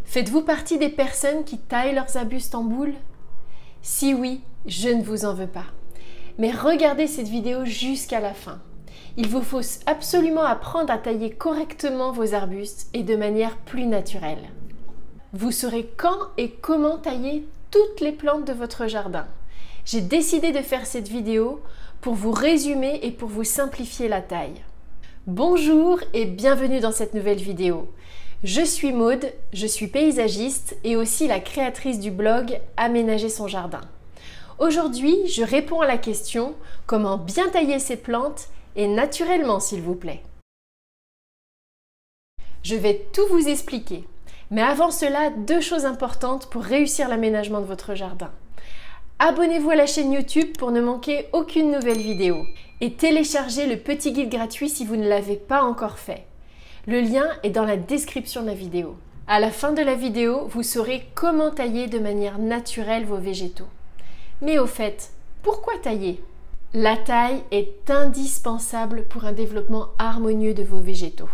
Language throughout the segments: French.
Faites-vous partie des personnes qui taillent leurs arbustes en boule? Si oui, je ne vous en veux pas. Mais regardez cette vidéo jusqu'à la fin. Il vous faut absolument apprendre à tailler correctement vos arbustes et de manière plus naturelle. Vous saurez quand et comment tailler toutes les plantes de votre jardin. J'ai décidé de faire cette vidéo pour vous résumer et pour vous simplifier la taille. Bonjour et bienvenue dans cette nouvelle vidéo. Je suis Maude, je suis paysagiste et aussi la créatrice du blog Aménager son jardin. Aujourd'hui, je réponds à la question « Comment bien tailler ses plantes et naturellement s'il vous plaît ?» Je vais tout vous expliquer. Mais avant cela, deux choses importantes pour réussir l'aménagement de votre jardin. Abonnez-vous à la chaîne YouTube pour ne manquer aucune nouvelle vidéo et téléchargez le petit guide gratuit si vous ne l'avez pas encore fait. Le lien est dans la description de la vidéo. À la fin de la vidéo, vous saurez comment tailler de manière naturelle vos végétaux. Mais au fait, pourquoi tailler? La taille est indispensable pour un développement harmonieux de vos végétaux.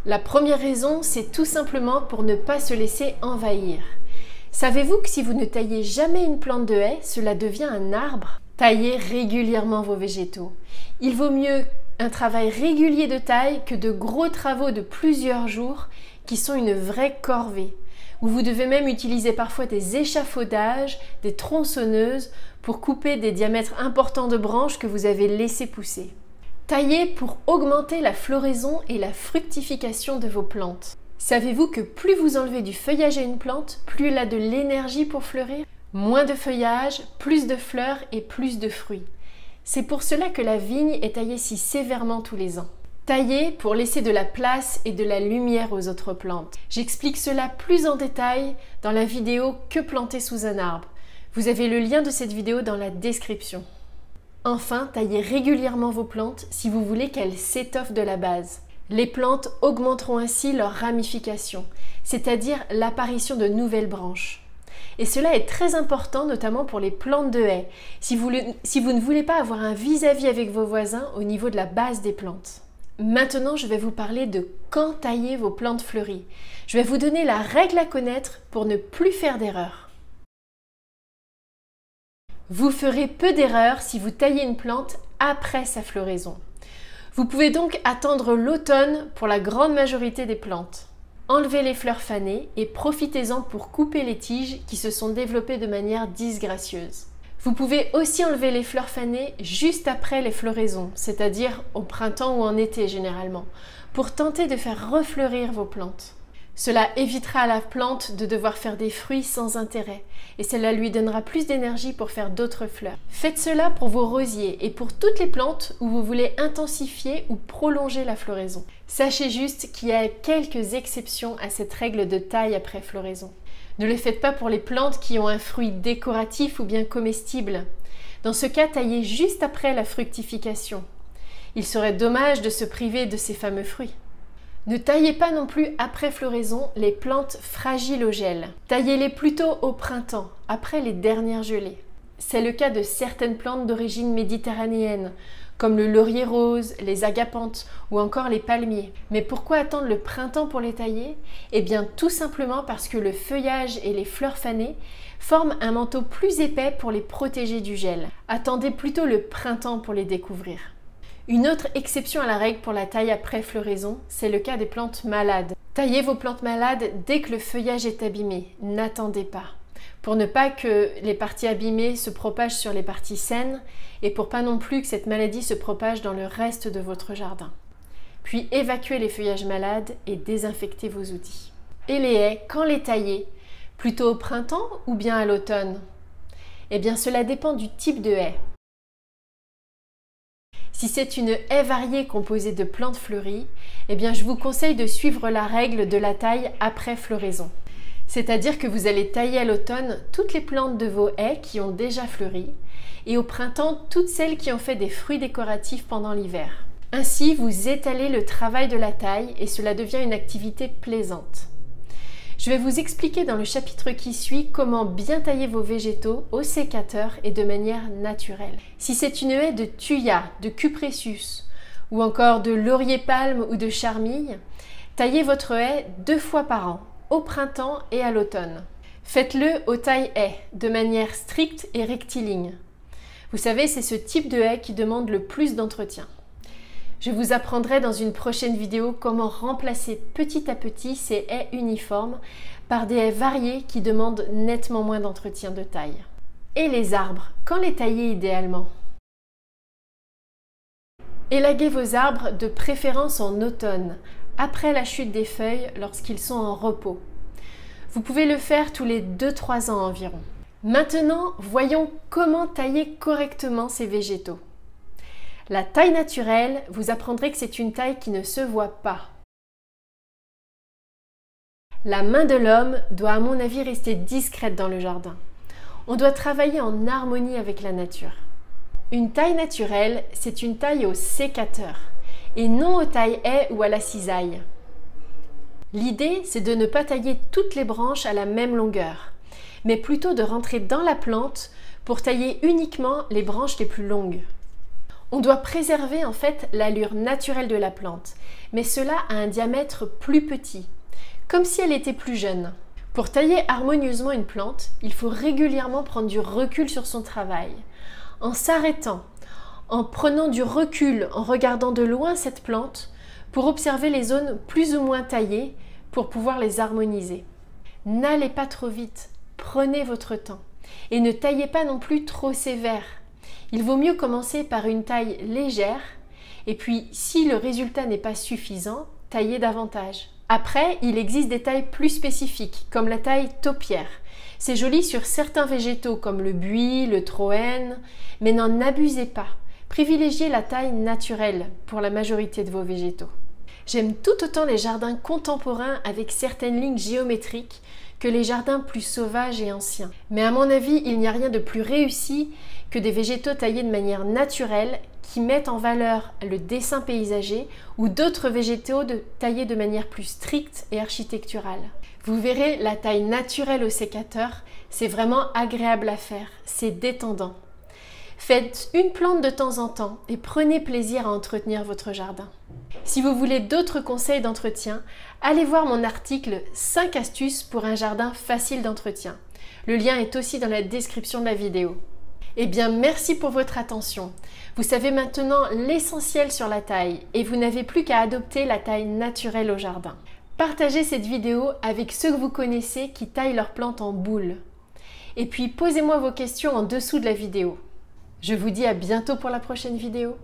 La première raison, c'est tout simplement pour ne pas se laisser envahir. Savez-vous que si vous ne taillez jamais une plante de haie, cela devient un arbre? Taillez régulièrement vos végétaux. Il vaut mieux un travail régulier de taille que de gros travaux de plusieurs jours qui sont une vraie corvée, où vous devez même utiliser parfois des échafaudages, des tronçonneuses pour couper des diamètres importants de branches que vous avez laissées pousser. Taillez pour augmenter la floraison et la fructification de vos plantes. Savez-vous que plus vous enlevez du feuillage à une plante, plus elle a de l'énergie pour fleurir? Moins de feuillage, plus de fleurs et plus de fruits. C'est pour cela que la vigne est taillée si sévèrement tous les ans. Taillez pour laisser de la place et de la lumière aux autres plantes. J'explique cela plus en détail dans la vidéo « Que planter sous un arbre ». Vous avez le lien de cette vidéo dans la description. Enfin, taillez régulièrement vos plantes si vous voulez qu'elles s'étoffent de la base. Les plantes augmenteront ainsi leur ramification, c'est-à-dire l'apparition de nouvelles branches. Et cela est très important, notamment pour les plantes de haies, si vous ne voulez pas avoir un vis-à-vis avec vos voisins au niveau de la base des plantes. Maintenant, je vais vous parler de quand tailler vos plantes fleuries. Je vais vous donner la règle à connaître pour ne plus faire d'erreurs. Vous ferez peu d'erreurs si vous taillez une plante après sa floraison. Vous pouvez donc attendre l'automne pour la grande majorité des plantes. Enlevez les fleurs fanées et profitez-en pour couper les tiges qui se sont développées de manière disgracieuse. Vous pouvez aussi enlever les fleurs fanées juste après les floraisons, c'est-à-dire au printemps ou en été généralement, pour tenter de faire refleurir vos plantes. Cela évitera à la plante de devoir faire des fruits sans intérêt et cela lui donnera plus d'énergie pour faire d'autres fleurs. Faites cela pour vos rosiers et pour toutes les plantes où vous voulez intensifier ou prolonger la floraison. Sachez juste qu'il y a quelques exceptions à cette règle de taille après floraison. Ne le faites pas pour les plantes qui ont un fruit décoratif ou bien comestible. Dans ce cas, taillez juste après la fructification. Il serait dommage de se priver de ces fameux fruits. Ne taillez pas non plus après floraison les plantes fragiles au gel. Taillez-les plutôt au printemps, après les dernières gelées. C'est le cas de certaines plantes d'origine méditerranéenne, comme le laurier rose, les agapanthes ou encore les palmiers. Mais pourquoi attendre le printemps pour les tailler? Eh bien tout simplement parce que le feuillage et les fleurs fanées forment un manteau plus épais pour les protéger du gel. Attendez plutôt le printemps pour les découvrir. Une autre exception à la règle pour la taille après floraison, c'est le cas des plantes malades. Taillez vos plantes malades dès que le feuillage est abîmé, n'attendez pas. Pour ne pas que les parties abîmées se propagent sur les parties saines et pour pas non plus que cette maladie se propage dans le reste de votre jardin. Puis évacuez les feuillages malades et désinfectez vos outils. Et les haies, quand les tailler? Plutôt au printemps ou bien à l'automne? Eh bien cela dépend du type de haie. Si c'est une haie variée composée de plantes fleuries, eh bien je vous conseille de suivre la règle de la taille après floraison. C'est-à-dire que vous allez tailler à l'automne toutes les plantes de vos haies qui ont déjà fleuri et au printemps toutes celles qui ont fait des fruits décoratifs pendant l'hiver. Ainsi, vous étalez le travail de la taille et cela devient une activité plaisante. Je vais vous expliquer dans le chapitre qui suit comment bien tailler vos végétaux au sécateur et de manière naturelle. Si c'est une haie de thuya, de cupressus ou encore de laurier palme ou de charmille, Taillez votre haie 2 fois par an, au printemps et à l'automne. Faites-le aux tailles haies, de manière stricte et rectiligne. Vous savez, c'est ce type de haie qui demande le plus d'entretien. Je vous apprendrai dans une prochaine vidéo comment remplacer petit à petit ces haies uniformes par des haies variées qui demandent nettement moins d'entretien de taille. Et les arbres, quand les tailler idéalement? Élaguez vos arbres de préférence en automne, après la chute des feuilles lorsqu'ils sont en repos. Vous pouvez le faire tous les 2-3 ans environ. Maintenant, voyons comment tailler correctement ces végétaux. La taille naturelle, vous apprendrez que c'est une taille qui ne se voit pas. La main de l'homme doit à mon avis rester discrète dans le jardin. On doit travailler en harmonie avec la nature. Une taille naturelle, c'est une taille au sécateur et non aux tailles haies ou à la cisaille. L'idée, c'est de ne pas tailler toutes les branches à la même longueur, mais plutôt de rentrer dans la plante pour tailler uniquement les branches les plus longues. On doit préserver en fait l'allure naturelle de la plante, mais cela à un diamètre plus petit, comme si elle était plus jeune. Pour tailler harmonieusement une plante, il faut régulièrement prendre du recul sur son travail. En s'arrêtant, en prenant du recul, en regardant de loin cette plante, pour observer les zones plus ou moins taillées, pour pouvoir les harmoniser. N'allez pas trop vite, prenez votre temps. Et ne taillez pas non plus trop sévère. Il vaut mieux commencer par une taille légère, et puis si le résultat n'est pas suffisant, taillez davantage. Après, il existe des tailles plus spécifiques, comme la taille taupière. C'est joli sur certains végétaux comme le buis, le troène, mais n'en abusez pas. Privilégiez la taille naturelle pour la majorité de vos végétaux. J'aime tout autant les jardins contemporains avec certaines lignes géométriques que les jardins plus sauvages et anciens. Mais à mon avis, il n'y a rien de plus réussi que des végétaux taillés de manière naturelle qui mettent en valeur le dessin paysager ou d'autres végétaux taillés de manière plus stricte et architecturale. Vous verrez, la taille naturelle au sécateur, c'est vraiment agréable à faire, c'est détendant. Faites une plante de temps en temps et prenez plaisir à entretenir votre jardin. Si vous voulez d'autres conseils d'entretien, allez voir mon article 5 astuces pour un jardin facile d'entretien. Le lien est aussi dans la description de la vidéo. Eh bien, merci pour votre attention. Vous savez maintenant l'essentiel sur la taille et vous n'avez plus qu'à adopter la taille naturelle au jardin. Partagez cette vidéo avec ceux que vous connaissez qui taillent leurs plantes en boule. Et puis, posez-moi vos questions en dessous de la vidéo. Je vous dis à bientôt pour la prochaine vidéo.